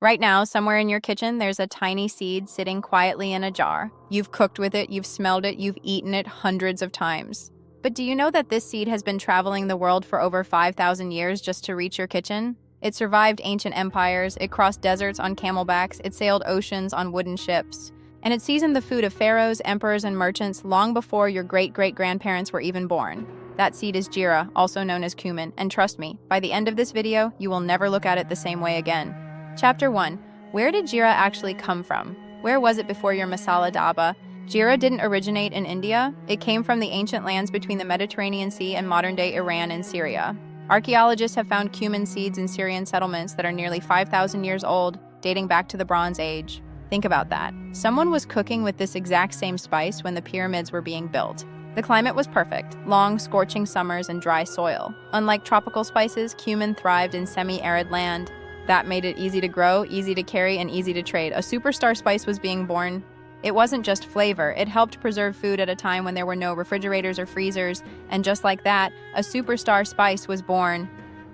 Right now, somewhere in your kitchen, there's a tiny seed sitting quietly in a jar. You've cooked with it, you've smelled it, you've eaten it hundreds of times. But do you know that this seed has been traveling the world for over 5,000 years just to reach your kitchen? It survived ancient empires, it crossed deserts on camelbacks, it sailed oceans on wooden ships, and it seasoned the food of pharaohs, emperors, and merchants long before your great-great-grandparents were even born. That seed is jeera, also known as cumin, and trust me, by the end of this video, you will never look at it the same way again. Chapter 1. Where did jeera actually come from? Where was it before your masala daba? Jeera didn't originate in India. It came from the ancient lands between the Mediterranean Sea and modern-day Iran and Syria. Archaeologists have found cumin seeds in Syrian settlements that are nearly 5,000 years old, dating back to the Bronze Age. Think about that. Someone was cooking with this exact same spice when the pyramids were being built. The climate was perfect, long, scorching summers and dry soil. Unlike tropical spices, cumin thrived in semi-arid land. That made it easy to grow, easy to carry, and easy to trade. A superstar spice was being born. It wasn't just flavor, it helped preserve food at a time when there were no refrigerators or freezers, and just like that, a superstar spice was born.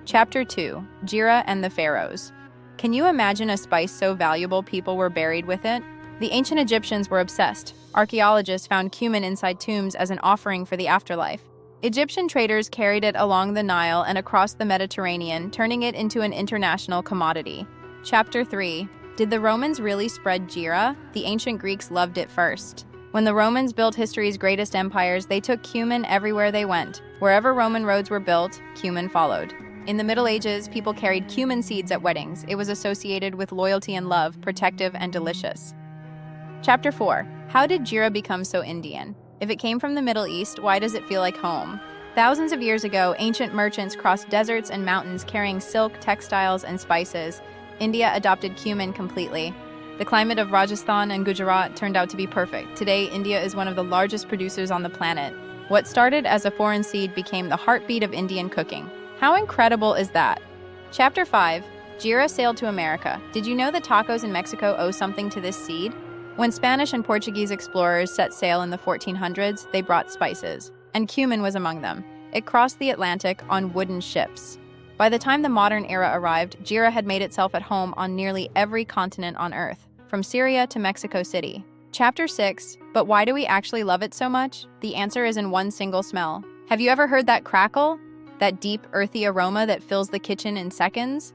Chapter 2. Jeera and the Pharaohs. Can you imagine a spice so valuable people were buried with it? The ancient Egyptians were obsessed. Archaeologists found cumin inside tombs as an offering for the afterlife. Egyptian traders carried it along the Nile and across the Mediterranean, turning it into an international commodity. Chapter 3. Did the Romans really spread jeera? The ancient Greeks loved it first. When the Romans built history's greatest empires, they took cumin everywhere they went. Wherever Roman roads were built, cumin followed. In the Middle Ages, people carried cumin seeds at weddings. It was associated with loyalty and love, protective and delicious. Chapter 4. How did jeera become so Indian? If it came from the Middle East, why does it feel like home? Thousands of years ago, ancient merchants crossed deserts and mountains carrying silk, textiles, and spices. India adopted cumin completely. The climate of Rajasthan and Gujarat turned out to be perfect. Today, India is one of the largest producers on the planet. What started as a foreign seed became the heartbeat of Indian cooking. How incredible is that? Chapter 5. Jeera sailed to America. Did you know that tacos in Mexico owe something to this seed? When Spanish and Portuguese explorers set sail in the 1400s, they brought spices, and cumin was among them. It crossed the Atlantic on wooden ships. By the time the modern era arrived, jeera had made itself at home on nearly every continent on Earth, from Syria to Mexico City. Chapter 6. But why do we actually love it so much? The answer is in one single smell. Have you ever heard that crackle? That deep, earthy aroma that fills the kitchen in seconds?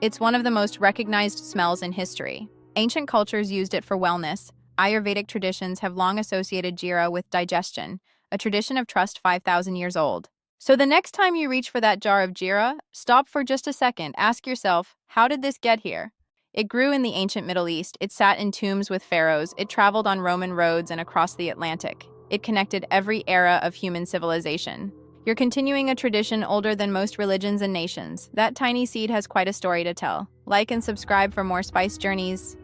It's one of the most recognized smells in history. Ancient cultures used it for wellness. Ayurvedic traditions have long associated jeera with digestion, a tradition of trust 5,000 years old. So the next time you reach for that jar of jeera, stop for just a second. Ask yourself, how did this get here? It grew in the ancient Middle East. It sat in tombs with pharaohs. It traveled on Roman roads and across the Atlantic. It connected every era of human civilization. You're continuing a tradition older than most religions and nations. That tiny seed has quite a story to tell. Like and subscribe for more spice journeys.